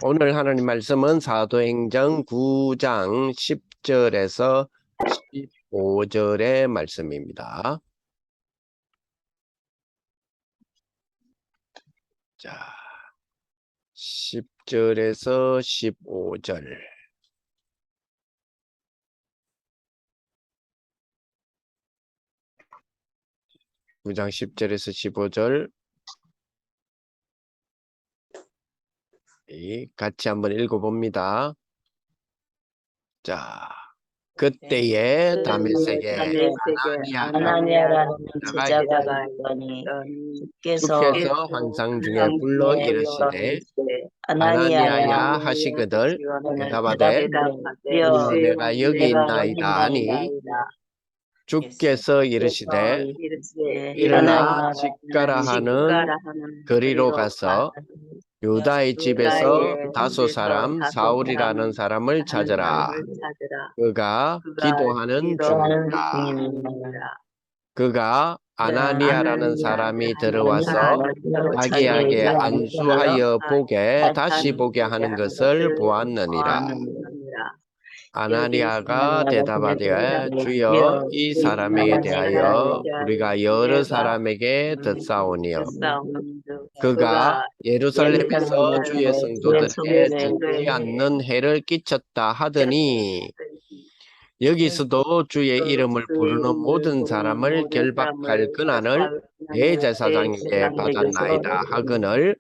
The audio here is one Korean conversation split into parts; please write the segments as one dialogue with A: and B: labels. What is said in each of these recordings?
A: 오늘 하나님 말씀은 사도행전 9장 10절에서 15절의 말씀입니다. 자, 10절에서 15절. 구장 10절에서 15절 같이 한번 읽어봅니다. 자, 그때에 다메섹에
B: 아나니아라는
A: 제자가
B: 제자가 있더니 주께서
A: 환상 중에 불러 이르시되
B: 아나니아야
A: 아나니아야 하시거늘 대답하되
B: 주여
A: 내가 여기 있나이다 하니 주께서 이르시되 일어나 집가라 하는 거리로 가서 유다의 집에서 다소 사람 사울이라는 사람을 찾으라. 그가 기도하는 중이다. 그가 아나니아라는 사람이 들어와서 자기에게 안수하여 다시 보게 하는 것을 보았느니라. 아나니아가 대답하되 주여 이 사람에게 대하여 우리가 여러 사람에게 듣사오니요 그가 예루살렘에서 주의 성도들에게 죽지 않는 해를 끼쳤다 하더니 여기서도 주의 이름을 부르는 모든 사람을 결박할 권한을 대제사장에게 받았나이다 하거늘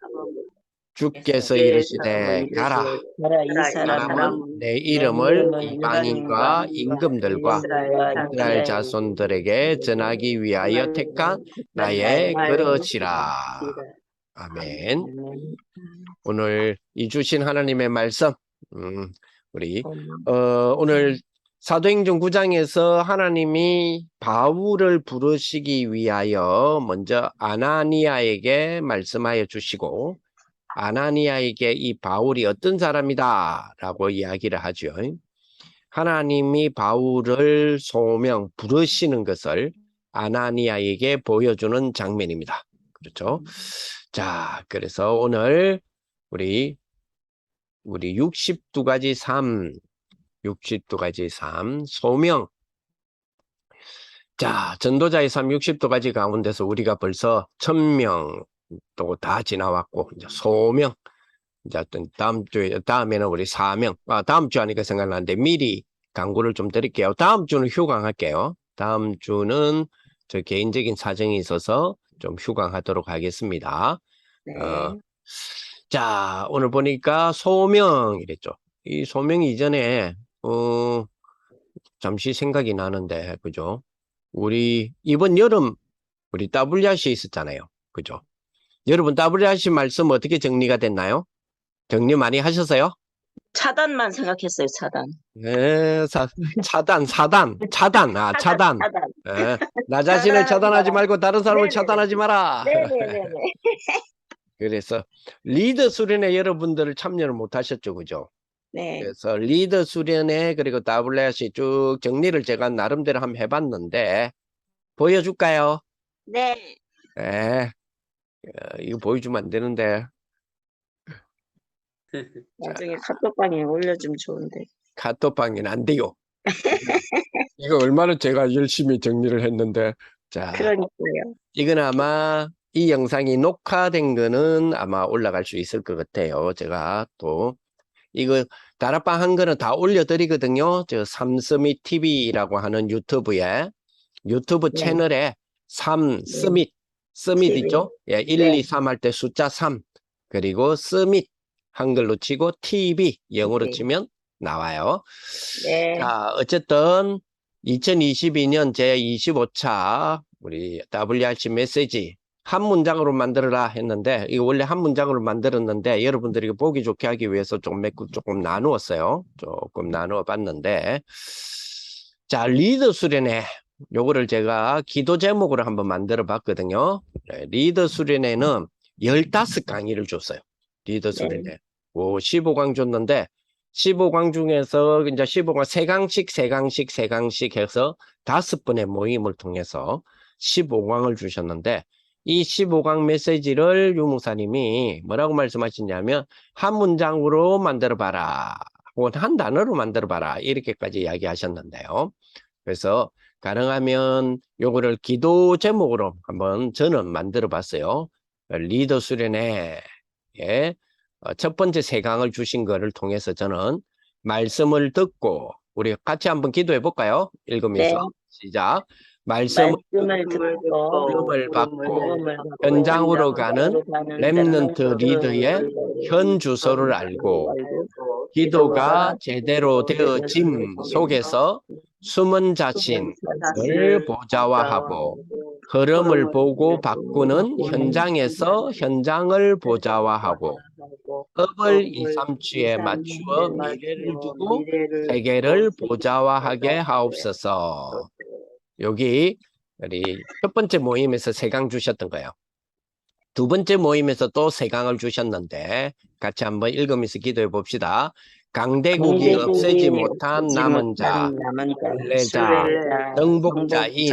A: 주께서 이르시되 가라.
B: 이
A: 사람은 내 이름을 이방인과 임금들과 이스라엘 자손들에게 전하기 위하여 택한 나의 그릇이라. 아멘. 오늘 이 주신 하나님의 말씀, 우리 오늘 사도행전 9장에서 하나님이 바울을 부르시기 위하여 먼저 아나니아에게 말씀하여 주시고 아나니아에게 이 바울이 어떤 사람이다 라고 이야기를 하죠. 하나님이 바울을 부르시는 것을 아나니아에게 보여주는 장면입니다. 그렇죠? 자, 그래서 오늘 우리 62가지 삶, 소명. 자, 전도자의 삶 60가지 가운데서 우리가 벌써 1000명 또 다 지나왔고, 이제 소명. 이제 다음에는 우리 사명. 다음 주 하니까 생각나는데 미리 광고를 좀 드릴게요. 다음 주는 휴강할게요. 다음 주는 저 개인적인 사정이 있어서 좀 휴강하도록 하겠습니다.
B: 네.
A: 자, 오늘 보니까 소명이랬죠. 이 소명 이전에 잠시 생각이 나는데, 그죠? 우리 이번 여름 우리 WRC 있었잖아요. 그죠? 여러분 WRC 말씀 어떻게 정리가 됐나요? 정리 많이 하셨어요?
B: 차단만 생각했어요. 차단.
A: 네, 차단. 차단. 네, 나 자신을 차단하지 말고 다른 사람을 차단하지 마라.
B: 네네네.
A: 그래서 리더 수련회 여러분들 참여를 못 하셨죠, 그죠?
B: 네.
A: 그래서 리더 수련회 그리고 WRC 쭉 정리를 제가 나름대로 한번 해봤는데 보여줄까요?
B: 네.
A: 네. 이거 보여주면 안 되는데.
B: 나중에 카톡방에 올려주면 좋은데.
A: 카톡방에는 안 돼요. 이거 얼마나 제가 열심히 정리를 했는데. 자,
B: 그러니까요.
A: 이건 아마 이 영상이 녹화된 거는 아마 올라갈 수 있을 것 같아요. 제가 또 이거 다락방 한 거는 다 올려드리거든요. 저 삼스밋 TV라고 하는 유튜브 채널에 스밋 있죠? 예, 1, 2, 3 할 때 숫자 3 그리고 스밋 한글로 치고 TV 영어로 치면 나와요.
B: 네.
A: 자, 어쨌든 2022년 제25차 우리 WRC 메시지 한 문장으로 만들어라 했는데 이거 원래 한 문장으로 만들었는데 여러분들이 보기 좋게 하기 위해서 조금 나누었어요. 조금 나누어 봤는데 자, 리더 수련회 요거를 제가 기도 제목으로 한번 만들어 봤거든요. 네, 리더 수련회는 15강의를 줬어요. 리더 수련회. 15강 줬는데 15강 중에서 이제 15강 3강씩 해서 5번의 모임을 통해서 15강을 주셨는데 이 15강 메시지를 유 목사님이 뭐라고 말씀하시냐면 한 문장으로 만들어 봐라. 혹은 한 단어로 만들어 봐라. 이렇게까지 이야기하셨는데요. 그래서 가능하면 요거를 기도 제목으로 한번 저는 만들어 봤어요. 리더 수련회 첫 번째 3강을 주신 거를 통해서 저는 말씀을 듣고 우리 같이 한번 기도해 볼까요? 읽으면서
B: 네.
A: 시작. 말씀을
B: 말씀을 듣고
A: 부름을 받고
B: 복음을 받고
A: 현장으로 가는 렘넌트 리더의 현 주소를
B: 알고
A: 알고 기도가 제대로 되어짐 속에서 숨은 자신을 보좌화하고 흐름을 보고 바꾸는 현장에서 현장을 보좌화하고 업을 2, 3주에 맞추어 미래를 두고 세계를 보좌화하게 하옵소서. 여기 우리 첫 번째 모임에서 3강 주셨던 거예요. 두 번째 모임에서 또 3강을 주셨는데 같이 한번 읽으면서 기도해 봅시다. 강대국이 없애지 못한 남은 자, 순례자, 정복자인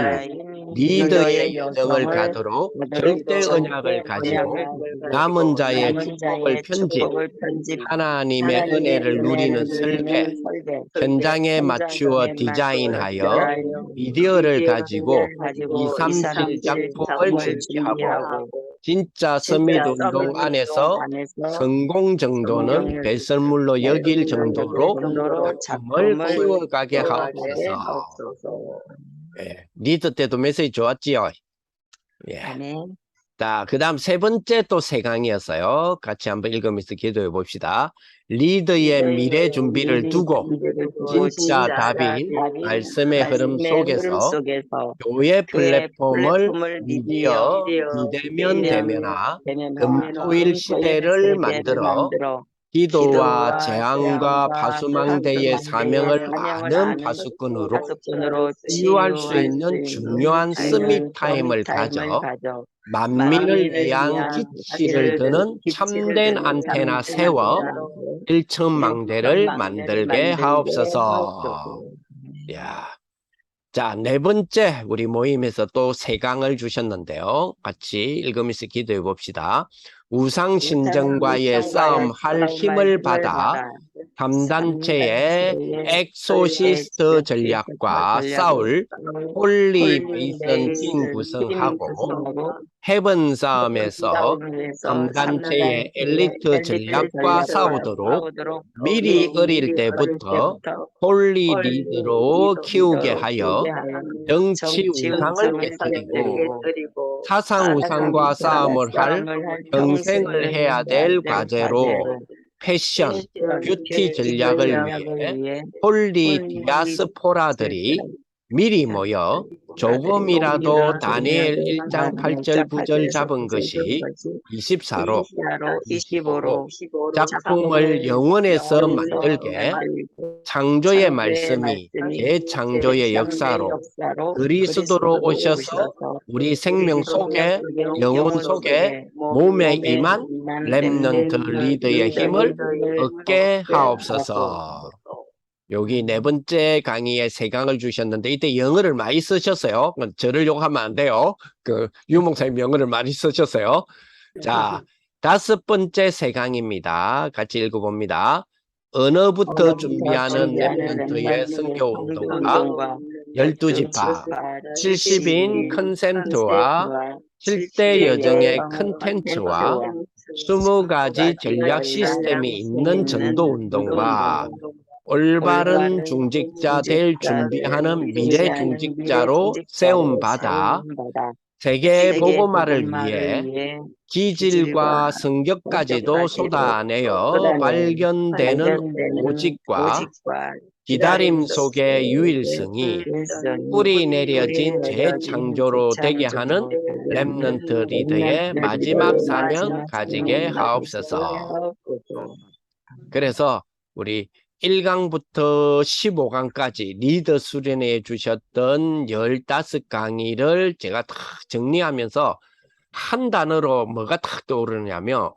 A: 리더의 여정을 가도록 절대 언약을 가지고 남은 자의 축복을 편집, 하나님의 은혜를 누리는 설계, 현장에 맞추어 디자인하여 미디어를 가지고 2, 3, 7 작품을 준비하고 진짜 서밋 운동 안에서 성공 정도는 배설물로 여길 정도로 작품을 키워가게 하옵소서. 예, 리더 때도 메시지 좋았지요. 예.
B: 아멘.
A: 자, 그 다음 3번째 또 3강이었어요. 같이 한번 읽으면서 기도해 봅시다. 리더의 미래 준비를 두고 진짜 답인 말씀의 흐름 속에서 교회 플랫폼을 미디어 비대면 대면화 금토일 시대를 만들어 기도와 재앙과 파수망대의 사명을 아는 파수꾼으로 치유할 수 있는 중요한 스밋 타임을 가져 만민을 위한 기치를 드는 참된 안테나 세워 일천망대를 만들게 하옵소서. 야, 자, 4번째 우리 모임에서 또 3강을 주셨는데요. 같이 읽으면서 기도해 봅시다. 우상신정과의 싸움할 힘을 받아 3단체의 엑소시스트 전략과 싸울 홀리 베이선 팀 구성하고 헤븐 싸움에서 3단체의 엘리트 전략과 싸우도록 미리 어릴 때부터 홀리 리드로 키우게 하여 정치 우상을 깨뜨리고 사상 우상과 싸움을 할 평생을 해야 될 과제로 패션, 뷰티 전략을 위해 홀리 디아스포라들이 미리 모여 조금이라도 다니엘 1장 8절 9절 잡은 것이 24로 25로 작품을 영원에서 만들게 창조의 말씀이 재창조의 역사로 그리스도로 오셔서 우리 생명 속에 영혼 속에 몸에 임한 렘넌트 리더의 힘을 얻게 하옵소서. 여기 4번째 강의에 3강을 주셨는데 이때 영어를 많이 쓰셨어요. 저를 욕하면 안 돼요. 유 목사님 영어를 많이 쓰셨어요. 자, 5번째 3강입니다. 같이 읽어봅니다. 언어부터 준비하는 렘넌트의 선교 운동과 12지파, 70인 컨센트와 7대 여정의 컨텐츠와 20가지 전략 시스템이 있는 전도 운동과 올바른 중직자 될 준비하는 미래 중직자로 세움받아 세계 복음화를 위해 기질과 성격까지도 쏟아내어 발견되는 오직과 기다림 속의 유일성이 뿌리 내려진 재창조로 되게 하는 렘넌트 리더의 마지막 사명 가지게 하옵소서. 그래서 우리 1강부터 15강까지 리더 수련회에 주셨던 15강의를 제가 다 정리하면서 한 단어로 뭐가 탁 떠오르냐면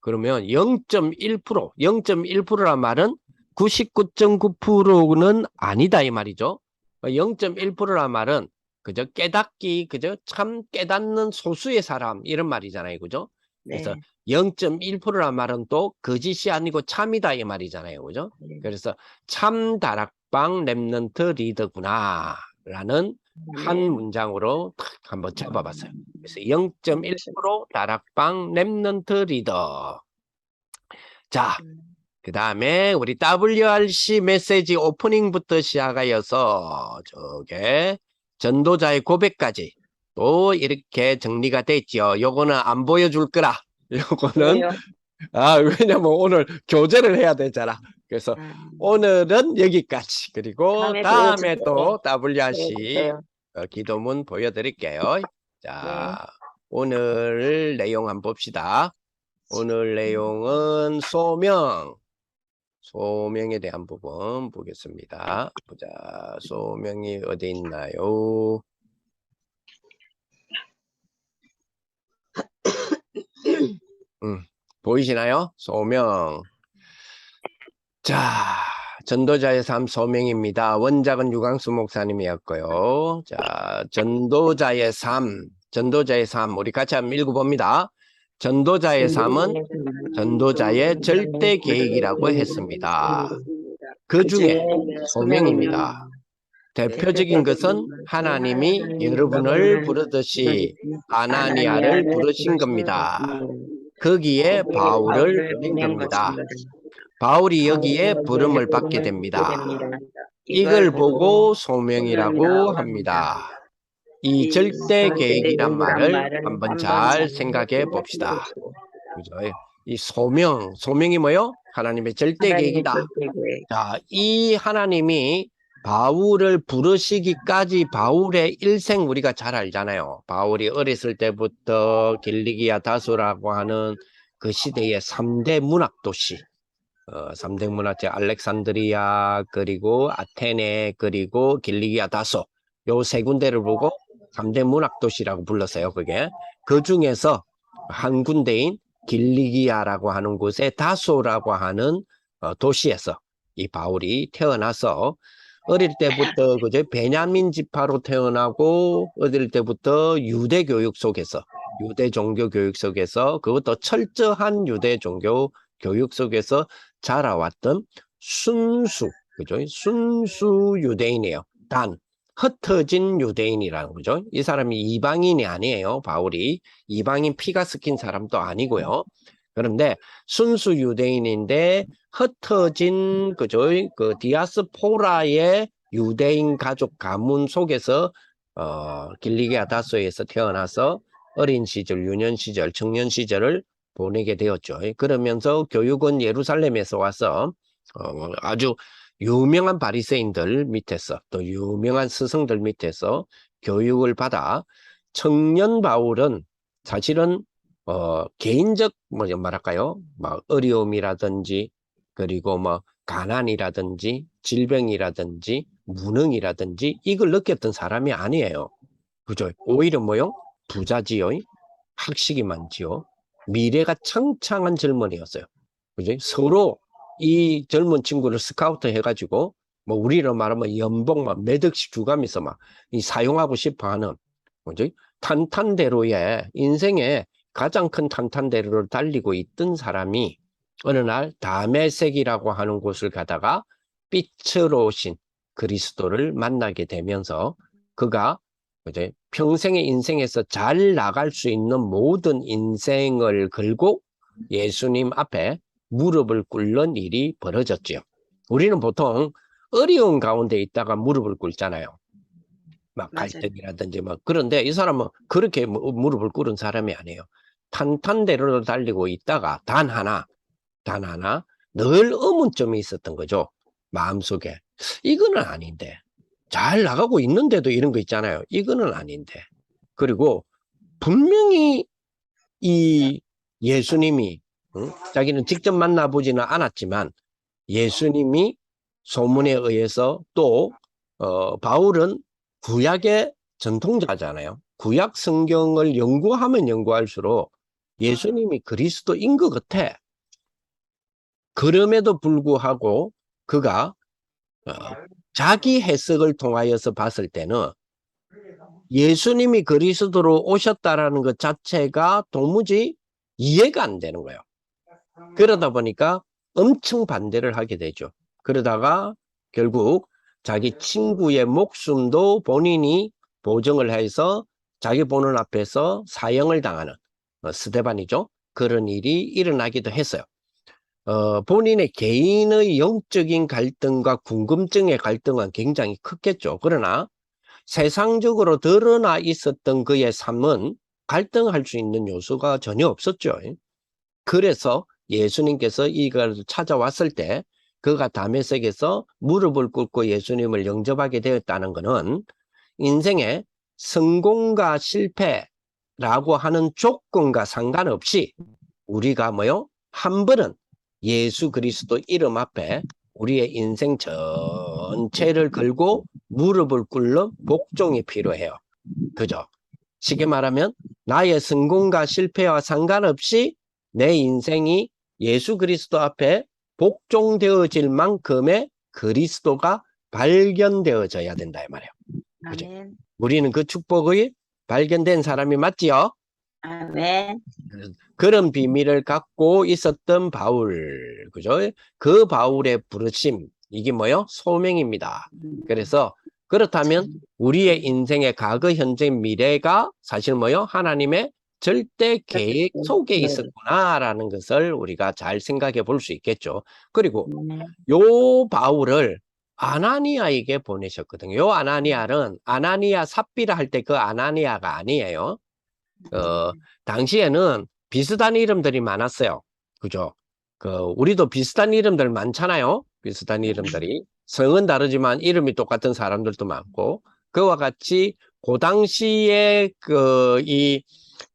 A: 그러면 0.1%, 0.1%란 말은 99.9%는 아니다 이 말이죠. 0.1%란 말은 그저 깨닫기, 그저 참 깨닫는 소수의 사람, 이런 말이잖아요. 그죠? 그래서
B: 네.
A: 0.1%란 말은 또 거짓이 아니고 참이다, 이 말이잖아요. 그죠?
B: 네.
A: 그래서 참 다락방 랩넌트 리더구나, 라는 한
B: 네.
A: 문장으로 탁 한번 잡아봤어요. 그래서 0.1% 다락방 랩넌트 리더. 자, 그 다음에 우리 WRC 메시지 오프닝부터 시작하여서 저게 전도자의 고백까지 또 이렇게 정리가 됐죠. 요거는 안 보여줄 거라. 요거는
B: 왜요?
A: 왜냐면 오늘 교제를 해야 되잖아. 그래서
B: 아,
A: 오늘은 여기까지. 그리고
B: 다음에
A: 다음에
B: 보여주세요.
A: 또 WRC
B: 보여주세요.
A: 기도문 보여드릴게요.
B: 네.
A: 자, 오늘 내용 한번 봅시다. 오늘 내용은 소명에 대한 부분 보겠습니다. 보자. 소명이 어디 있나요? 보이시나요? 소명. 자, 전도자의 삶 소명입니다. 원작은 유광수 목사님이었고요. 자, 전도자의 삶, 우리 같이 한번 읽어봅니다. 전도자의 삶은 전도자의 절대 계획이라고 했습니다. 그 중에 소명입니다. 대표적인 것은 하나님이 여러분을 부르듯이 아나니아를 부르신 겁니다. 거기에 바울을 보낸 겁니다. 바울이 여기에 부름을 받게 됩니다. 이걸 보고 소명이라고 합니다. 이 절대 계획이란 말을 한번 잘 생각해 봅시다. 그죠? 이 소명이 뭐요? 하나님의 절대
B: 하나님의
A: 계획이다.
B: 절대계획.
A: 자, 이 하나님이 바울을 부르시기까지 바울의 일생 우리가 잘 알잖아요. 바울이 어렸을 때부터 길리기아 다소라고 하는 그 시대의 3대 문학 도시, 3대 문학재 알렉산드리아, 그리고 아테네, 그리고 길리기아 다소, 요 세 군데를 보고 3대 문학 도시라고 불렀어요. 그게 그 중에서 한 군데인 길리기아라고 하는 곳에 다소라고 하는 도시에서 이 바울이 태어나서 어릴 때부터 그저 베냐민 지파로 태어나고 어릴 때부터 유대 교육 속에서 유대 종교 교육 속에서 그것도 철저한 유대 종교 교육 속에서 자라왔던 그죠? 순수 유대인이에요. 단 흩어진 유대인이라는 거죠. 이 사람이 이방인이 아니에요. 바울이 이방인 피가 섞인 사람도 아니고요. 그런데 순수 유대인인데 흩어진 그죠? 그 디아스포라의 유대인 가족 가문 속에서 길리기아 다소에서 태어나서 어린 시절, 유년 시절, 청년 시절을 보내게 되었죠. 그러면서 교육은 예루살렘에서 와서 아주 유명한 바리새인들 밑에서 또 유명한 스승들 밑에서 교육을 받아 청년 바울은 사실은 개인적 말할까요? 막 어려움이라든지 그리고 뭐 가난이라든지 질병이라든지 무능이라든지 이걸 느꼈던 사람이 아니에요. 그죠? 오히려 뭐요? 부자지요. 학식이 많지요. 미래가 창창한 젊은이였어요. 그죠? 서로 이 젊은 친구를 스카우트 해가지고 뭐 우리로 말하면 연봉 몇 억씩 주가면서 막 이 사용하고 싶어 하는 그죠? 탄탄대로의 인생의 가장 큰 탄탄대로를 달리고 있던 사람이 어느 날 다메섹이라고 하는 곳을 가다가 빛으로 오신 그리스도를 만나게 되면서 그가 이제 평생의 인생에서 잘 나갈 수 있는 모든 인생을 걸고 예수님 앞에 무릎을 꿇는 일이 벌어졌죠. 우리는 보통 어려운 가운데 있다가 무릎을 꿇잖아요. 막
B: 맞아요.
A: 갈등이라든지 뭐 그런데 이 사람은 그렇게 무릎을 꿇은 사람이 아니에요. 탄탄대로를 달리고 있다가 단 하나 늘 의문점이 있었던 거죠. 마음속에 이거는 아닌데 잘 나가고 있는데도 이런 거 있잖아요. 이거는 아닌데 그리고 분명히 이 예수님이 자기는 직접 만나보지는 않았지만 예수님이 소문에 의해서 또 바울은 구약의 전통자잖아요. 구약 성경을 연구하면 연구할수록 예수님이 그리스도인 것 같아. 그럼에도 불구하고 그가 자기 해석을 통하여서 봤을 때는 예수님이 그리스도로 오셨다라는 것 자체가 도무지 이해가 안 되는 거예요. 그러다 보니까 엄청 반대를 하게 되죠. 그러다가 결국 자기 친구의 목숨도 본인이 보증을 해서 자기 보는 앞에서 사형을 당하는 스데반이죠. 그런 일이 일어나기도 했어요. 본인의 개인의 영적인 갈등과 궁금증의 갈등은 굉장히 컸겠죠. 그러나 세상적으로 드러나 있었던 그의 삶은 갈등할 수 있는 요소가 전혀 없었죠. 그래서 예수님께서 이걸 찾아왔을 때 그가 다메섹에서 무릎을 꿇고 예수님을 영접하게 되었다는 것은 인생의 성공과 실패라고 하는 조건과 상관없이 우리가 뭐요? 한 번은 예수 그리스도 이름 앞에 우리의 인생 전체를 걸고 무릎을 꿇는 복종이 필요해요. 그죠? 쉽게 말하면 나의 성공과 실패와 상관없이 내 인생이 예수 그리스도 앞에 복종되어질 만큼의 그리스도가 발견되어져야 된다 이 말이에요. 그죠?
B: 아멘.
A: 우리는 그 축복이 발견된 사람이 맞지요?
B: 아멘.
A: 그런 비밀을 갖고 있었던 바울, 그죠? 그 바울의 부르심, 이게 뭐요? 소명입니다. 그래서 그렇다면 우리의 인생의 과거, 현재, 미래가 사실 뭐요? 하나님의 절대 계획 속에 있었구나라는 것을 우리가 잘 생각해 볼 수 있겠죠. 그리고 요 바울을 아나니아에게 보내셨거든요. 요 아나니아는 아나니아 삽비라 할 때 그 아나니아가 아니에요. 당시에는 비슷한 이름들이 많았어요. 그죠? 우리도 비슷한 이름들 많잖아요. 비슷한 이름들이. 성은 다르지만 이름이 똑같은 사람들도 많고, 그와 같이 그 당시에 이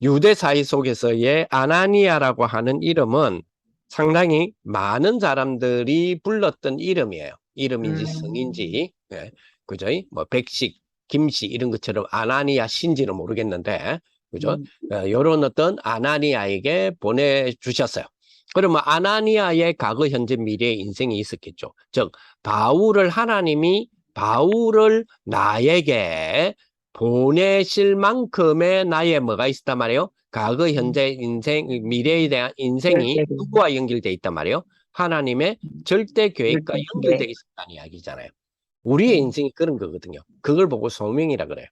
A: 유대 사회 속에서의 아나니아라고 하는 이름은 상당히 많은 사람들이 불렀던 이름이에요. 이름인지 성인지. 예. 그죠? 뭐 백식, 김씨 이런 것처럼 아나니아 신지는 모르겠는데, 그죠? 요런 어떤 아나니아에게 보내주셨어요. 그러면 아나니아의 과거, 현재, 미래의 인생이 있었겠죠. 즉, 하나님이 바울을 나에게 보내실 만큼의 나의 뭐가 있단 말이에요? 과거, 현재, 인생, 미래에 대한 인생이 누구와 연결되어 있단 말이에요? 하나님의 절대 계획과 연결되어 있었다는 이야기잖아요. 우리의 인생이 그런 거거든요. 그걸 보고 소명이라 그래요.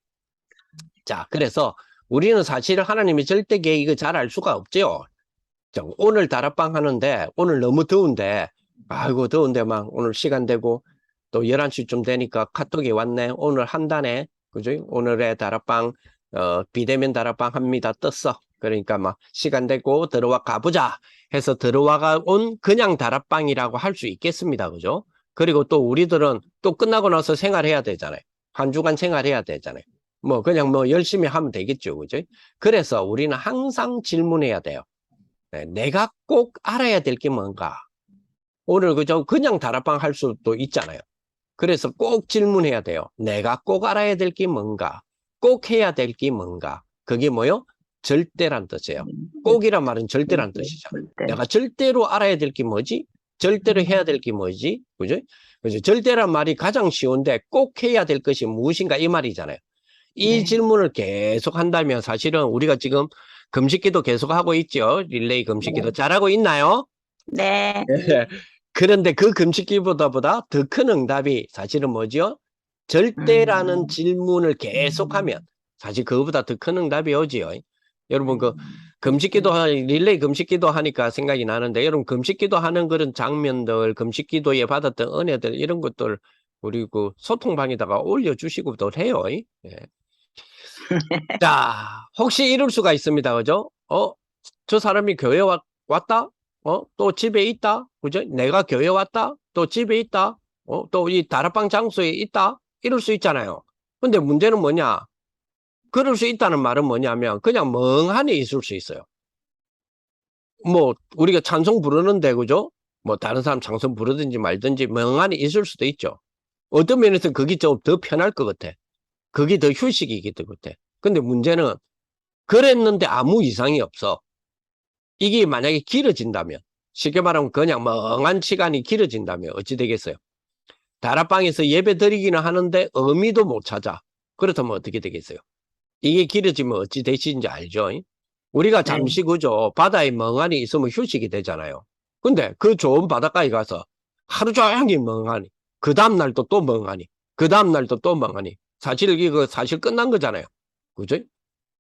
A: 자, 그래서 우리는 사실 하나님의 절대 계획을 잘 알 수가 없죠. 오늘 다락방 하는데 오늘 너무 더운데 아이고 더운데 막 오늘 시간 되고 또 11시쯤 되니까 카톡이 왔네. 오늘 한다네. 그죠? 오늘의 다락방 비대면 다락방 합니다. 떴어. 그러니까 막 시간 되고 들어와 가보자 해서 들어와가 온 그냥 다락방이라고 할 수 있겠습니다. 그죠? 그리고 또 우리들은 또 끝나고 나서 생활해야 되잖아요. 한 주간 생활해야 되잖아요. 뭐 그냥 뭐 열심히 하면 되겠죠. 그죠? 그래서 우리는 항상 질문해야 돼요. 내가 꼭 알아야 될 게 뭔가. 오늘 그냥 다락방 할 수도 있잖아요. 그래서 꼭 질문해야 돼요. 내가 꼭 알아야 될 게 뭔가. 꼭 해야 될 게 뭔가. 그게 뭐요? 절대란 뜻이에요. 꼭이란 말은 절대란 뜻이잖아요. 내가 절대로 알아야 될 게 뭐지? 절대로 해야 될 게 뭐지? 그죠? 그래서 절대란 말이 가장 쉬운데 꼭 해야 될 것이 무엇인가 이 말이잖아요. 이 질문을 계속 한다면 사실은 우리가 지금 금식기도 계속 하고 있죠. 릴레이 금식기도 잘하고 있나요?
B: 네.
A: 그런데 그 금식기보다 더 큰 응답이 사실은 뭐죠? 절대라는 질문을 계속하면 사실 그거보다 더 큰 응답이 오지요. 여러분 릴레이 금식기도 하니까 생각이 나는데 여러분 금식기도 하는 그런 장면들, 금식기도에 받았던 은혜들 이런 것들 우리 소통방에다가 올려주시고도 해요. 예. 자, 혹시 이럴 수가 있습니다. 그죠? 저 사람이 교회 왔다? 또 집에 있다? 그죠? 내가 교회 왔다? 또 집에 있다? 또 이 다락방 장소에 있다? 이럴 수 있잖아요. 근데 문제는 뭐냐? 그럴 수 있다는 말은 뭐냐면 그냥 멍하니 있을 수 있어요. 뭐 우리가 찬송 부르는데 그죠? 뭐 다른 사람 찬송 부르든지 말든지 멍하니 있을 수도 있죠. 어떤 면에서 그게 좀 더 편할 것 같아. 그게 더 휴식이기 때문에. 근데 문제는 그랬는데 아무 이상이 없어. 이게 만약에 길어진다면, 쉽게 말하면 그냥 멍한 시간이 길어진다면 어찌 되겠어요? 다락방에서 예배 드리기는 하는데 의미도 못 찾아. 그렇다면 어떻게 되겠어요? 이게 길어지면 어찌 되시는지 알죠? 우리가
B: 네.
A: 잠시 그죠? 바다에 멍하니 있으면 휴식이 되잖아요. 근데 그 좋은 바닷가에 가서 하루 종일 멍하니, 그 다음날도 또 멍하니, 그 다음날도 또 멍하니. 사실 이거 사실 끝난 거잖아요. 그죠?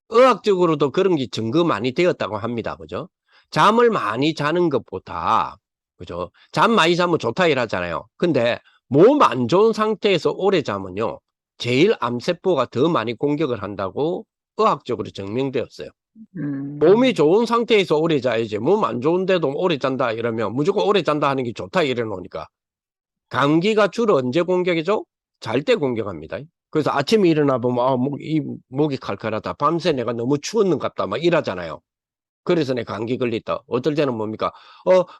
A: 의학적으로도 그런 게 증거 많이 되었다고 합니다. 그죠? 잠을 많이 자는 것보다, 그죠? 잠 많이 자면 좋다 이러잖아요. 근데 몸 안 좋은 상태에서 오래 자면요. 제일 암세포가 더 많이 공격을 한다고 의학적으로 증명되었어요. 몸이 좋은 상태에서 오래 자야지. 몸 안 좋은데도 오래 잔다 이러면 무조건 오래 잔다 하는 게 좋다 이래 놓으니까. 감기가 주로 언제 공격이죠? 잘 때 공격합니다. 그래서 아침에 일어나 보면 목이 칼칼하다. 밤새 내가 너무 추웠는 것 같다. 막 이러잖아요. 그래서 내 감기 걸렸다. 어떨 때는 뭡니까?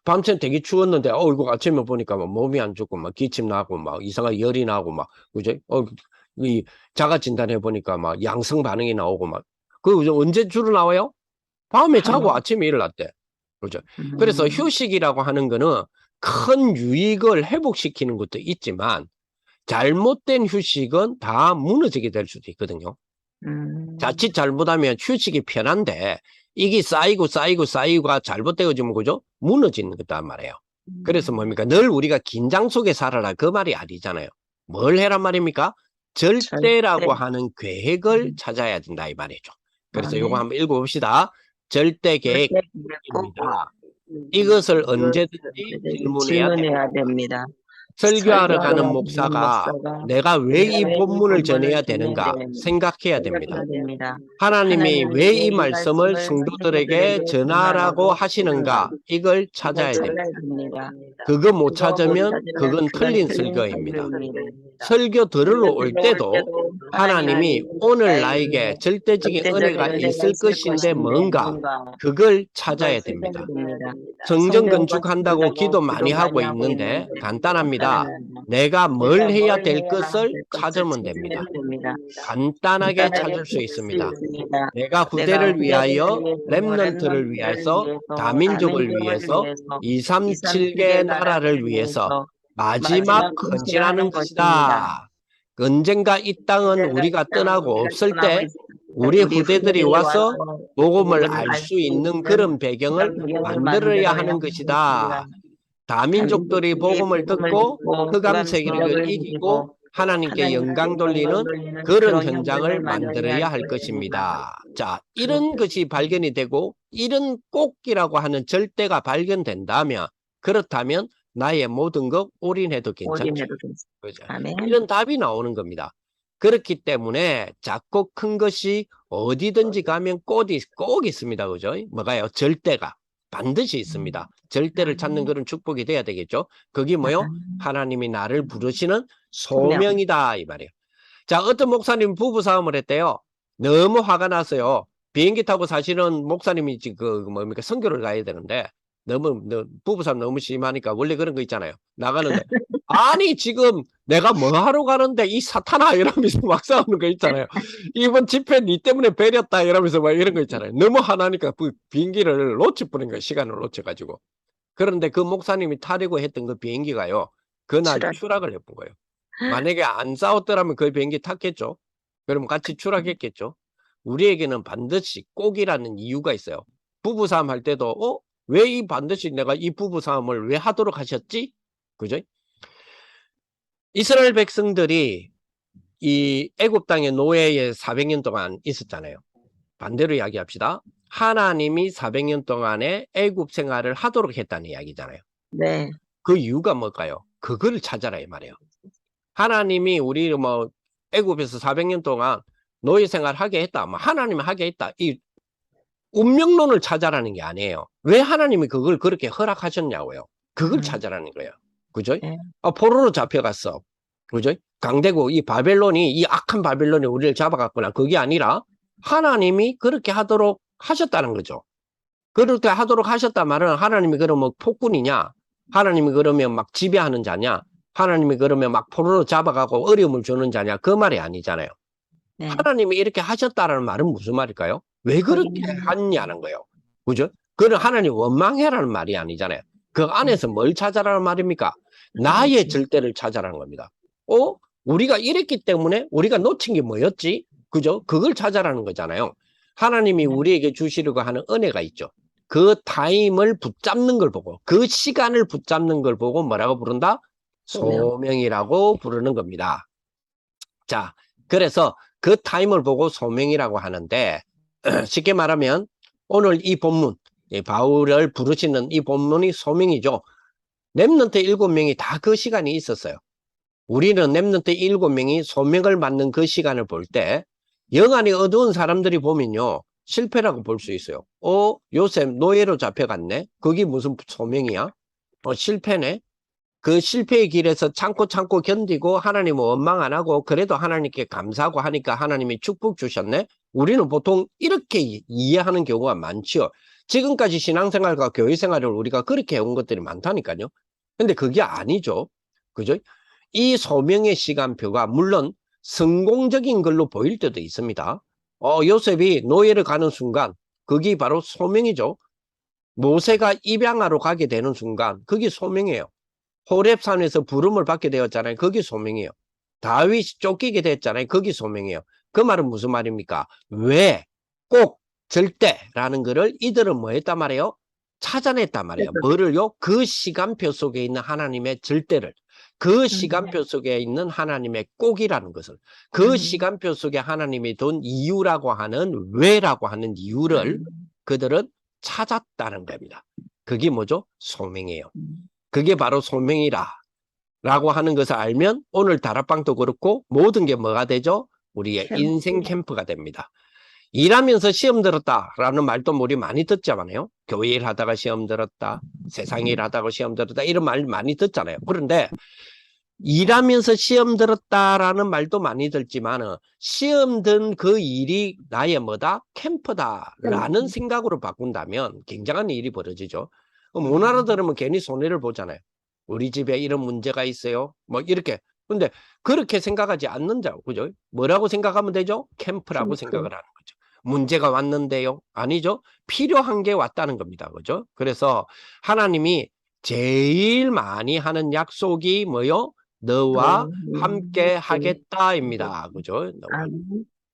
A: 밤새 되게 추웠는데 이거 아침에 보니까 막 몸이 안 좋고 막 기침 나고 막 이상한 열이 나고 막 그죠? 이 자가 진단해 보니까 막 양성 반응이 나오고 막 언제 주로 나와요? 밤에 자고 아침에 일어났대. 그죠? 그래서 휴식이라고 하는 거는 큰 유익을 회복시키는 것도 있지만 잘못된 휴식은 다 무너지게 될 수도 있거든요. 자칫 잘못하면 휴식이 편한데 이게 쌓이고가 잘못되어지면 그죠? 무너지는 거단 말이에요. 그래서 뭡니까? 늘 우리가 긴장 속에 살아라 그 말이 아니잖아요. 뭘 해란 말입니까? 절대라고 하는 계획을 찾아야 된다 이 말이죠. 그래서 요거 한번 읽어봅시다. 절대 계획입니다. 이것을 언제든지 질문해야 됩니다.
B: 됩니다.
A: 설교하러 가는 목사가 내가 왜 이 본문을 전해야 되는가 생각해야 됩니다. 하나님이 왜 이 말씀을 성도들에게 전하라고 하시는가 이걸 찾아야 됩니다. 그거 못 찾으면 그건 틀린 설교입니다. 설교 들으러 올 때도 하나님이 오늘 나에게 절대적인 은혜가 있을 것인데 뭔가 그걸 찾아야 됩니다. 성전 건축한다고 기도 많이 하고 있는데 간단합니다. 내가 뭘 해야 될 것을 찾으면 됩니다. 간단하게 찾을 수 있습니다. 내가 후대를 위하여, 렘넌트를 위해서, 다민족을 위해서, 237개 나라를 위해서 마지막 헌신하는 것이다. 언젠가 이 땅은 우리가 떠나고 없을 때 우리 후대들이 와서 복음을 알 수 있는 그런 배경을 만들어야 하는 것이다. 다민족들이 복음을 듣고 흑암 세계를 이기고 하나님께 영광 돌리는 그런 현장을 만들어야 할 것입니다. 자, 이런 것이 발견이 되고 이런 꼭이라고 하는 절대가 발견된다면 그렇다면 나의 모든 것 올인해도 괜찮죠. 그죠? 이런 답이 나오는 겁니다. 그렇기 때문에 작고 큰 것이 어디든지 가면 꼭 있습니다. 그죠? 뭐가요? 절대가 반드시 있습니다. 절대를 찾는 그런 축복이 돼야 되겠죠. 그게 뭐요? 하나님이 나를 부르시는 소명이다 이 말이에요. 자, 어떤 목사님 부부싸움을 했대요. 너무 화가 났어요. 비행기 타고 사실은 목사님이 뭡니까 선교를 가야 되는데 부부싸움 너무 심하니까 원래 그런 거 있잖아요. 나가는데 아니 지금 내가 뭐 하러 가는데 이 사탄아 이러면서 막 싸우는 거 있잖아요. 이번 집회 니 때문에 배렸다 이러면서 막 이런 거 있잖아요. 너무 화나니까 그 비행기를 놓쳐버린 거예요. 시간을 놓쳐가지고. 그런데 그 목사님이 타려고 했던 그 비행기가요. 그날 추락을 해본 거예요. 만약에 안 싸웠더라면 그 비행기 탔겠죠. 그러면 같이 추락했겠죠. 우리에게는 반드시 꼭이라는 이유가 있어요. 부부싸움 할 때도 왜 반드시 내가 이 부부싸움을 왜 하도록 하셨지? 그죠? 이스라엘 백성들이 이 애굽 땅의 노예에 400년 동안 있었잖아요. 반대로 이야기합시다. 하나님이 400년 동안에 애굽 생활을 하도록 했다는 이야기잖아요.
B: 네.
A: 그 이유가 뭘까요? 그걸 찾아라 이 말이에요. 하나님이 우리 애굽에서 400년 동안 노예 생활 하게 했다. 하나님이 하게 했다. 이 운명론을 찾아라는 게 아니에요. 왜 하나님이 그걸 그렇게 허락하셨냐고요. 그걸 찾아라는 거예요. 그죠?
B: 네.
A: 포로로 잡혀갔어. 그죠? 강대국 이 바벨론이 이 악한 바벨론이 우리를 잡아갔구나. 그게 아니라 하나님이 그렇게 하도록 하셨다는 거죠. 그렇게 하도록 하셨단 말은 하나님이 그러면 폭군이냐? 하나님이 그러면 막 지배하는 자냐? 하나님이 그러면 막 포로로 잡아가고 어려움을 주는 자냐? 그 말이 아니잖아요.
B: 네.
A: 하나님이 이렇게 하셨다는 말은 무슨 말일까요? 왜 그렇게 했냐는 거예요. 그죠? 그건 하나님 원망해라는 말이 아니잖아요. 그 안에서 뭘 찾아라는 말입니까? 나의 절대를 찾아라는 겁니다. 우리가 이랬기 때문에 우리가 놓친 게 뭐였지? 그죠? 그걸 찾아라는 거잖아요. 하나님이 우리에게 주시려고 하는 은혜가 있죠. 그 타임을 붙잡는 걸 보고, 그 시간을 붙잡는 걸 보고 뭐라고 부른다?
B: 소명.
A: 소명이라고 부르는 겁니다. 자, 그래서 그 타임을 보고 소명이라고 하는데, 쉽게 말하면 오늘 이 본문, 이 바울을 부르시는 이 본문이 소명이죠. 렘넌트 7명이 다 그 시간이 있었어요. 우리는 렘넌트 7명이 소명을 받는 그 시간을 볼 때 영안이 어두운 사람들이 보면요, 실패라고 볼 수 있어요. 요셉 노예로 잡혀갔네? 그게 무슨 소명이야? 실패네? 그 실패의 길에서 참고 견디고 하나님은 원망 안 하고 그래도 하나님께 감사하고 하니까 하나님이 축복 주셨네? 우리는 보통 이렇게 이해하는 경우가 많지요. 지금까지 신앙생활과 교회생활을 우리가 그렇게 해온 것들이 많다니까요. 근데 그게 아니죠. 그죠? 이 소명의 시간표가 물론 성공적인 걸로 보일 때도 있습니다. 요셉이 노예를 가는 순간 그게 바로 소명이죠. 모세가 입양하러 가게 되는 순간 그게 소명이에요. 호렙산에서 부름을 받게 되었잖아요. 그게 소명이에요. 다윗이 쫓기게 됐잖아요. 그게 소명이에요. 그 말은 무슨 말입니까? 왜? 꼭, 절대라는 거를 이들은 뭐 했단 말이에요? 찾아냈단 말이에요. 뭐를요? 그 시간표 속에 있는 하나님의 절대를, 그 시간표 속에 있는 하나님의 꼭이라는 것을, 그 시간표 속에 하나님이 둔 이유라고 하는 왜라고 하는 이유를 그들은 찾았다는 겁니다. 그게 뭐죠? 소명이에요. 그게 바로 소명이라 라고 하는 것을 알면 오늘 다락방도 그렇고 모든 게 뭐가 되죠? 우리의 인생 캠프가 됩니다. 일하면서 시험 들었다라는 말도 우리 많이 듣잖아요. 교회 일 하다가 시험 들었다, 세상 일 하다가 시험 들었다, 이런 말 많이 듣잖아요. 그런데 일하면서 시험 들었다라는 말도 많이 듣지만 시험 든 그 일이 나의 뭐다? 캠프다라는 생각으로 바꾼다면 굉장한 일이 벌어지죠. 못 알아들으면 괜히 손해를 보잖아요. 우리 집에 이런 문제가 있어요. 뭐 이렇게. 근데 그렇게 생각하지 않는다고. 그죠? 뭐라고 생각하면 되죠? 캠프라고 생각을 하는 거죠. 문제가 왔는데요. 아니죠. 필요한 게 왔다는 겁니다. 그죠? 그래서 하나님이 제일 많이 하는 약속이 뭐요? 너와 함께 하겠다입니다. 그죠?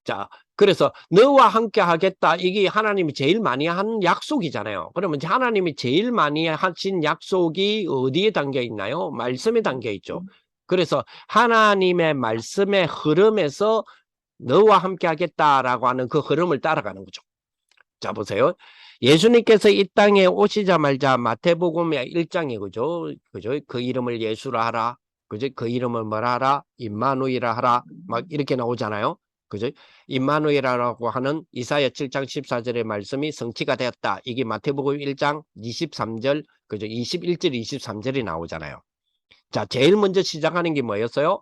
A: 자, 그래서 너와 함께 하겠다. 이게 하나님이 제일 많이 한 약속이잖아요. 그러면 하나님이 제일 많이 하신 약속이 어디에 담겨 있나요? 말씀에 담겨 있죠. 그래서 하나님의 말씀의 흐름에서 너와 함께 하겠다라고 하는 그 흐름을 따라가는 거죠. 자, 보세요. 예수님께서 이 땅에 오시자마자 마태복음의 1장에 그죠? 그 이름을 예수라 하라. 그죠? 그 이름을 뭐라 하라? 임마누이라 하라. 막 이렇게 나오잖아요. 그죠? 임마누이라고 하는 이사야 7장 14절의 말씀이 성취가 되었다. 이게 마태복음 1장 23절, 그죠? 21절, 23절이 나오잖아요. 자, 제일 먼저 시작하는 게 뭐였어요?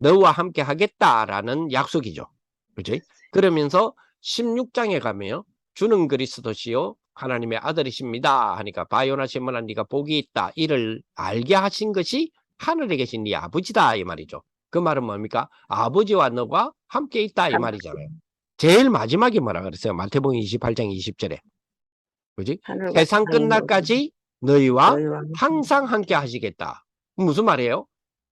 A: 너와 함께 하겠다라는 약속이죠. 그죠? 그러면서 16장에 가면 주는 그리스도시요 하나님의 아들이십니다 하니까 바요나 시몬아 네가 복이 있다. 이를 알게 하신 것이 하늘에 계신 네 아버지다 이 말이죠. 그 말은 뭡니까? 아버지와 너가 함께 있다 이 말이잖아요. 제일 마지막에 뭐라 그랬어요? 마태복음 28장 20절에. 그지? 세상 끝날까지 너희와 항상 함께 하시겠다. 무슨 말이에요?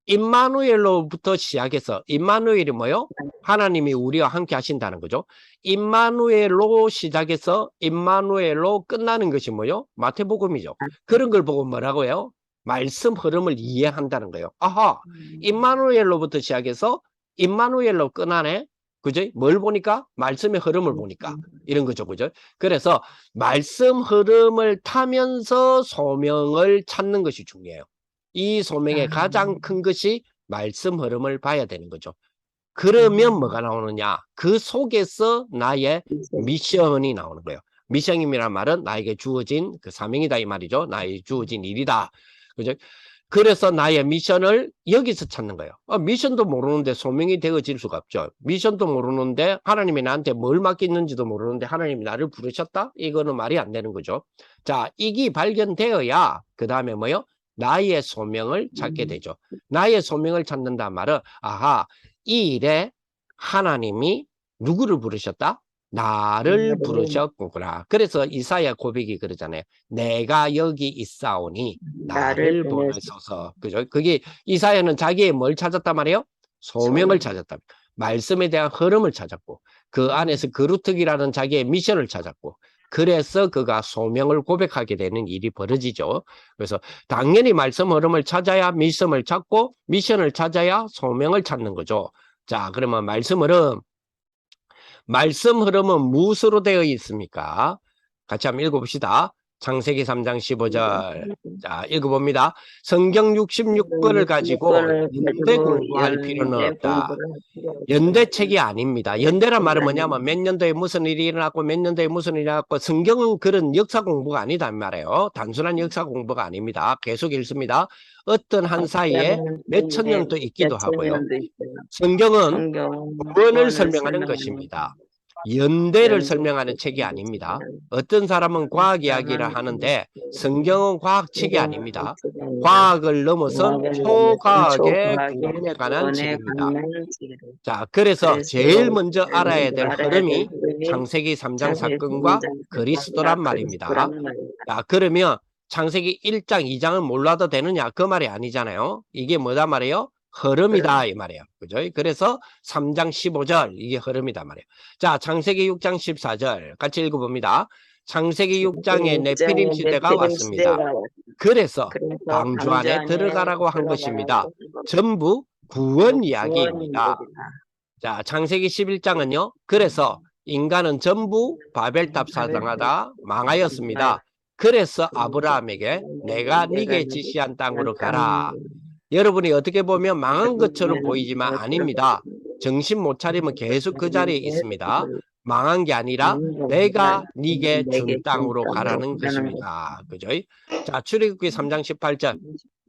A: 임마누엘로부터 시작해서 임마누엘이 뭐요? 하나님이 우리와 함께 하신다는 거죠. 임마누엘로 시작해서 임마누엘로 끝나는 것이 뭐요? 마태복음이죠. 그런 걸 보고 뭐라고 해요? 말씀 흐름을 이해한다는 거예요. 아하, 임마누엘로부터 시작해서 임마누엘로 끝나네. 그죠? 뭘 보니까? 말씀의 흐름을 보니까. 이런 거죠. 그죠? 그래서 말씀 흐름을 타면서 소명을 찾는 것이 중요해요. 이 소명의 가장 큰 것이 말씀 흐름을 봐야 되는 거죠. 그러면 뭐가 나오느냐? 그 속에서 나의 미션이 나오는 거예요. 미션이란 말은 나에게 주어진 그 사명이다 이 말이죠. 나에게 주어진 일이다. 그죠? 그래서 나의 미션을 여기서 찾는 거예요. 미션도 모르는데 소명이 되어질 수가 없죠. 미션도 모르는데 하나님이 나한테 뭘 맡겼는지도 모르는데 하나님이 나를 부르셨다? 이거는 말이 안 되는 거죠. 자, 이게 발견되어야 그 다음에 뭐요? 나의 소명을 찾게 되죠. 나의 소명을 찾는단 말은 아하, 이 일에 하나님이 누구를 부르셨다? 나를 부르셨구나. 그래서 이사야 고백이 그러잖아요. 내가 여기 있사오니 나를 보내소서. 그죠? 그게 이사야는 자기의 뭘 찾았단 말이에요? 소명을 찾았다. 말씀에 대한 흐름을 찾았고 그 안에서 거루터기라는 자기의 미션을 찾았고, 그래서 그가 소명을 고백하게 되는 일이 벌어지죠. 그래서 당연히 말씀 흐름을 찾아야 미션을 찾고, 미션을 찾아야 소명을 찾는 거죠. 자, 그러면 말씀 흐름은 무엇으로 되어 있습니까? 같이 한번 읽어봅시다. 창세기 3장 15절. 자, 읽어봅니다. 성경 66권을 가지고 연대 공부할 필요는 없다. 연대책이 아닙니다. 연대란 말은 뭐냐면 몇 년도에 무슨 일이 일어났고 몇 년도에 무슨 일이 일어났고, 성경은 그런 역사 공부가 아니다 말이에요. 단순한 역사 공부가 아닙니다. 계속 읽습니다. 어떤 한 사이에 몇천 년도 있기도 하고요. 성경은 구원을 설명하는 것입니다. 연대를 설명하는 책이 아닙니다. 어떤 사람은 과학 이야기를 하는데 성경은 과학책이 아닙니다. 과학을 넘어선 초과학의 구원에 관한 책입니다. 자, 그래서 제일 먼저 알아야 될 흐름이 창세기 3장 사건과 그리스도란 말입니다. 자, 그러면 창세기 1장, 2장은 몰라도 되느냐? 그 말이 아니잖아요. 이게 뭐다 말이에요? 흐름이다 이 말이에요. 그죠? 그래서 3장 15절 이게 흐름이다 말이에요. 자, 창세기 6장 14절 같이 읽어봅니다. 창세기 6장에 네피림 시대가 왔습니다. 그래서 방주 안에 들어가라고 한 것입니다. 전부 구원 이야기입니다. 자, 창세기 11장은요. 그래서 인간은 전부 바벨탑 사당하다 망하였습니다. 그래서 아브라함에게 내가 네게 지시한 땅으로 가라. 여러분이 어떻게 보면 망한 것처럼 보이지만 아닙니다. 정신 못 차리면 계속 그 자리에 있습니다. 망한 게 아니라 내가 네게 준 땅으로 가라는 것입니다. 그죠? 자, 출애굽기 3장 18절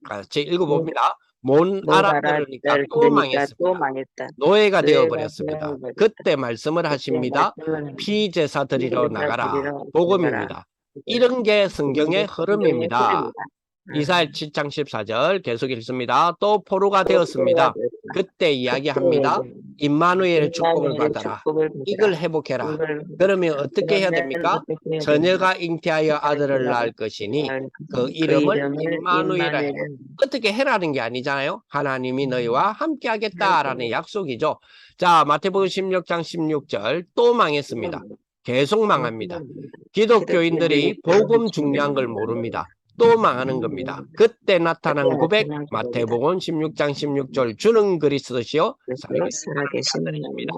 A: 같이 읽어봅니다. 못 알아들으니까 또 망했습니다. 노예가 되어버렸습니다. 그때 말씀을 하십니다. 피제사 드리러 나가라. 복음입니다. 이런 게 성경의 흐름입니다. 이사야 7장 14절 계속 읽습니다. 또 포로가 되었습니다. 그때 이야기합니다. 임마누엘의 축복을 받아라. 이걸 회복해라. 그러면 어떻게 해야 됩니까? 처녀가 잉태하여 아들을 낳을 것이니 그 이름을 임마누엘이라 해. 어떻게 해라는 게 아니잖아요. 하나님이 너희와 함께 하겠다라는 약속이죠. 자, 마태복음 16장 16절 또 망했습니다. 계속 망합니다. 기독교인들이 복음 중요한 걸 모릅니다. 또 망하는 겁니다. 그때 나타난 고백 마태복음 16장 16절 주는 그리스도시요 살아계신 하나님입니다.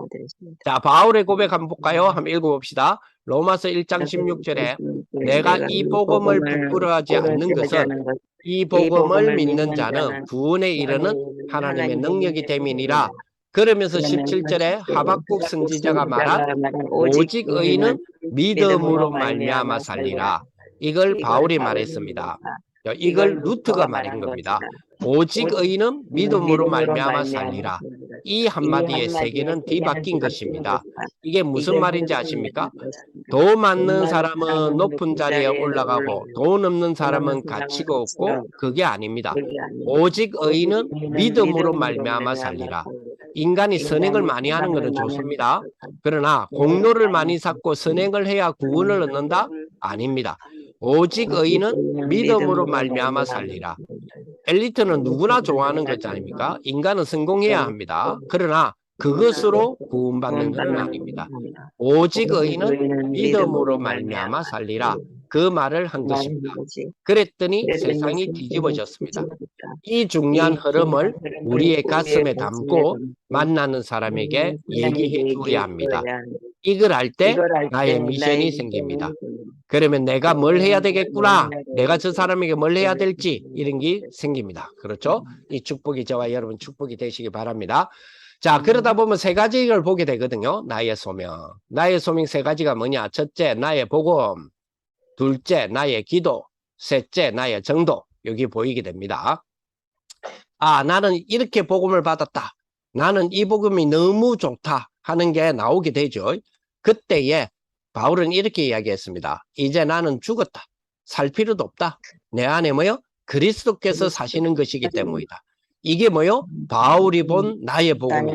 A: 자, 바울의 고백 한번 볼까요? 한번 읽어봅시다. 로마서 1장 16절에 내가 이 복음을 부끄러워하지 않는 것은 이 복음을 믿는 자는 구원에 이르는 하나님의 능력이 됨이니라. 그러면서 17절에 하박국 선지자가 말한 오직 의인은 믿음으로 말미암아 살리라. 이걸 바울이 말했습니다. 이걸 루트가 말한 겁니다. 오직 의인은 믿음으로 말미암아 살리라. 이 한마디의 세계는 뒤바뀐 것입니다. 이게 무슨 말인지 아십니까? 돈 많는 사람은 높은 자리에 올라가고 돈 없는 사람은 가치가 없고 그게 아닙니다. 오직 의인은 믿음으로 말미암아 살리라. 인간이 선행을 많이 하는 것은 좋습니다. 그러나 공로를 많이 쌓고 선행을 해야 구원을 얻는다? 아닙니다. 오직 의인은 믿음으로 말미암아 살리라. 엘리트는 누구나 좋아하는 것 아닙니까? 인간은 성공해야 합니다. 그러나 그것으로 구원받는 것은 아닙니다. 오직 의인은 믿음으로 말미암아 살리라. 그 말을 한 것입니다. 그랬더니 세상이 뒤집어졌습니다. 이 중요한 흐름을 우리의 가슴에 담고 만나는 사람에게 얘기해 줘야 합니다. 이걸 알 때 나의 미션이 생깁니다. 그러면 내가 뭘 해야 되겠구나. 내가 저 사람에게 뭘 해야 될지 이런 게 생깁니다. 그렇죠? 이 축복이 저와 여러분 축복이 되시기 바랍니다. 자, 그러다 보면 세 가지를 보게 되거든요. 나의 소명. 나의 소명 세 가지가 뭐냐? 첫째, 나의 복음. 둘째, 나의 기도. 셋째, 나의 정도. 여기 보이게 됩니다. 아, 나는 이렇게 복음을 받았다. 나는 이 복음이 너무 좋다 하는 게 나오게 되죠. 그때에 바울은 이렇게 이야기했습니다. 이제 나는 죽었다. 살 필요도 없다. 내 안에 뭐요? 그리스도께서 사시는 것이기 때문이다. 이게 뭐요? 바울이 본 나의 복음이.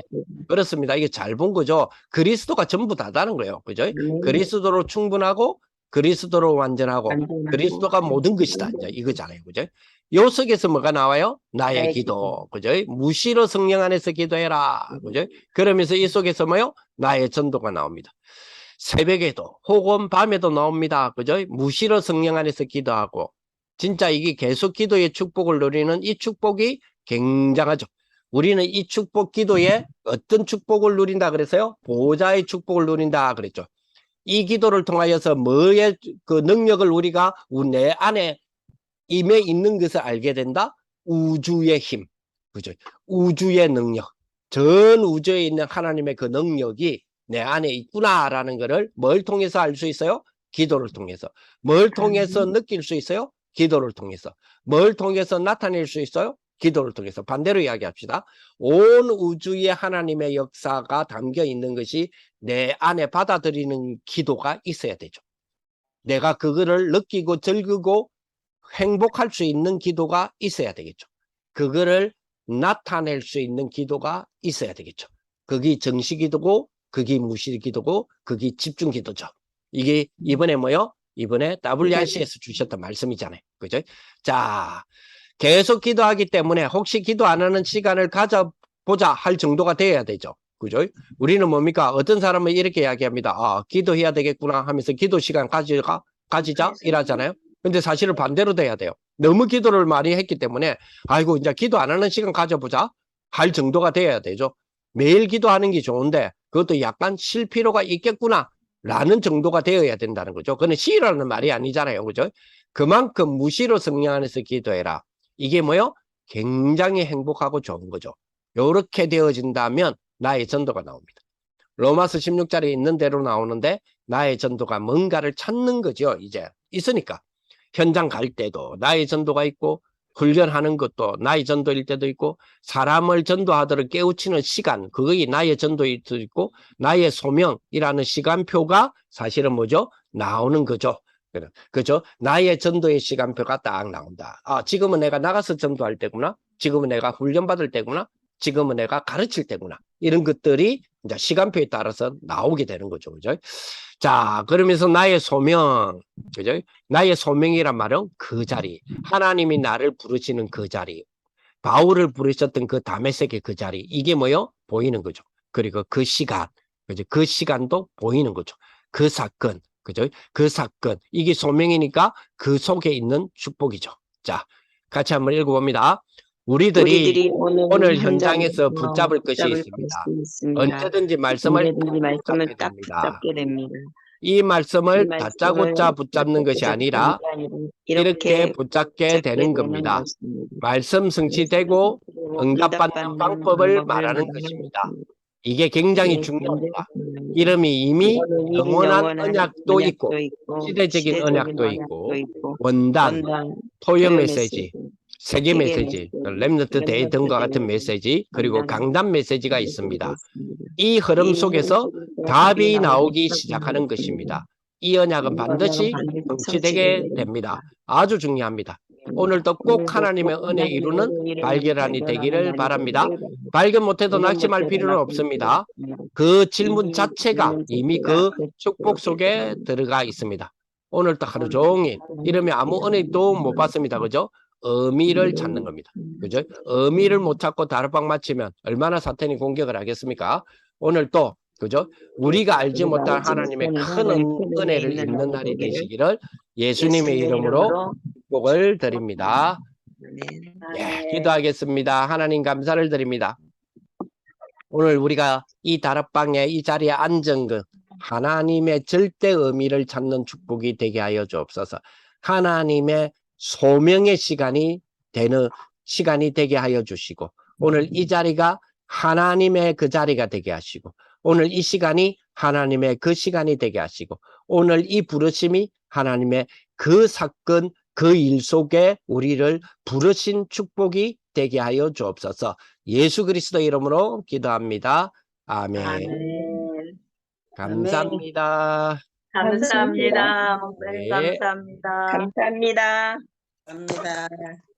A: 그렇습니다. 이게 잘 본 거죠. 그리스도가 전부 다다는 거예요. 그죠? 그리스도로 충분하고 그리스도로 완전하고 그리스도가 모든 것이다. 이제 이거잖아요. 그죠? 요 속에서 뭐가 나와요? 나의
B: 나의
A: 기도. 그죠? 무시로 성령 안에서 기도해라. 그죠? 그러면서 이 속에서 뭐요? 나의 전도가 나옵니다. 새벽에도 혹은 밤에도 나옵니다. 그죠? 무시로 성령 안에서 기도하고 진짜 이게 계속 기도의 축복을 누리는 이 축복이 굉장하죠. 우리는 이 축복 기도에 어떤 축복을 누린다 그랬어요? 보호자의 축복을 누린다 그랬죠. 이 기도를 통하여서 뭐의 그 능력을 우리가 내 안에 임해 있는 것을 알게 된다? 우주의 힘. 그죠? 우주의 능력. 전 우주에 있는 하나님의 그 능력이 내 안에 있구나라는 것을 뭘 통해서 알 수 있어요? 기도를 통해서. 뭘 통해서 느낄 수 있어요? 기도를 통해서. 뭘 통해서 나타낼 수 있어요? 기도를 통해서. 반대로 이야기합시다. 온 우주의 하나님의 역사가 담겨 있는 것이 내 안에 받아들이는 기도가 있어야 되죠. 내가 그거를 느끼고 즐기고 행복할 수 있는 기도가 있어야 되겠죠. 그거를 나타낼 수 있는 기도가 있어야 되겠죠. 그게 정시기도고, 그게 무시기도고, 그게 집중기도죠. 이게 이번에 뭐요? 이번에 WRC에서 주셨던 말씀이잖아요. 그죠? 자, 계속 기도하기 때문에 혹시 기도 안 하는 시간을 가져보자 할 정도가 돼야 되죠. 그죠? 우리는 뭡니까? 어떤 사람은 이렇게 이야기합니다. 아, 기도해야 되겠구나 하면서 기도 시간 가지자 이러잖아요. 근데 사실은 반대로 돼야 돼요. 너무 기도를 많이 했기 때문에 아이고 이제 기도 안 하는 시간 가져보자 할 정도가 돼야 되죠. 매일 기도하는 게 좋은데 그것도 약간 쉴 필요가 있겠구나 라는 정도가 되어야 된다는 거죠. 그건 쉬라는 말이 아니잖아요. 그죠? 그만큼 무시로 성령 안에서 기도해라. 이게 뭐요? 굉장히 행복하고 좋은 거죠. 이렇게 되어진다면 나의 전도가 나옵니다. 로마서 16절에 있는 대로 나오는데 나의 전도가 뭔가를 찾는 거죠. 이제 있으니까. 현장 갈 때도 나의 전도가 있고 훈련하는 것도 나의 전도일 때도 있고 사람을 전도하도록 깨우치는 시간 그게 나의 전도일 때도 있고 나의 소명이라는 시간표가 사실은 뭐죠? 나오는 거죠. 그죠? 나의 전도의 시간표가 딱 나온다. 아, 지금은 내가 나가서 전도할 때구나. 지금은 내가 훈련받을 때구나. 지금은 내가 가르칠 때구나. 이런 것들이 이제 시간표에 따라서 나오게 되는 거죠. 그죠? 자, 그러면서 나의 소명, 그죠? 나의 소명이란 말은 그 자리. 하나님이 나를 부르시는 그 자리. 바울을 부르셨던 그 다메섹의 그 자리. 이게 뭐요? 보이는 거죠. 그리고 그 시간. 그죠? 그 시간도 보이는 거죠. 그 사건. 그죠? 그 사건. 이게 소명이니까 그 속에 있는 축복이죠. 자, 같이 한번 읽어봅니다. 우리들이 오늘 현장에서 붙잡을 것이 있습니다. 언제든지 말씀을 붙잡게
B: 딱
A: 됩니다.
B: 붙잡게 됩니다.
A: 이 말씀을
B: 말씀을
A: 다짜고짜 붙잡는 것이 아니라 이렇게 붙잡게 되는 겁니다.
B: 것입니다.
A: 말씀 성취되고 응답받는 방법을 말하는 것입니다. 이게 굉장히 중요합니다. 이름이 이미 영원한 언약도 있고 시대적인 언약도 있고 원단, 토요 메시지, 세계 메시지, 렘넌트 데이 등과 같은 메시지 그리고 강단 메시지가 있습니다. 이 흐름 속에서 답이 나오기 시작하는 것입니다. 이 언약은 반드시 성취되게 됩니다. 아주 중요합니다. 오늘도 꼭 하나님의 은혜 이루는 발견이 되기를 바랍니다. 발견 못해도 낙심할 필요는 없습니다. 그 질문 자체가 이미 그 축복 속에 들어가 있습니다. 오늘도 하루 종일 이러면 아무 은혜도 못 받습니다. 그죠? 의미를 찾는 겁니다. 그죠? 의미를 못 찾고 다락방 맞추면 얼마나 사탄이 공격을 하겠습니까? 오늘 또 그죠? 우리가 알지 못할 하나님의 큰 은혜를 입는 날이 되시기를 예수님의 이름으로 축복을 드립니다. 예, 기도하겠습니다. 하나님 감사를 드립니다. 오늘 우리가 이 다락방에 이 자리에 앉은 것 하나님의 절대 의미를 찾는 축복이 되게 하여 주옵소서. 하나님의 소명의 시간이 되게 하여 주시고 오늘 이 자리가 하나님의 그 자리가 되게 하시고 오늘 이 시간이 하나님의 그 시간이 되게 하시고 오늘 이 부르심이 하나님의 그 사건 그 일 속에 우리를 부르신 축복이 되게 하여 주옵소서. 예수 그리스도 이름으로 기도합니다. 아멘.
B: 아멘.
A: 감사합니다.
B: 감사합니다. 목사님
A: 네.
B: 감사합니다. 감사합니다.
C: 감사합니다.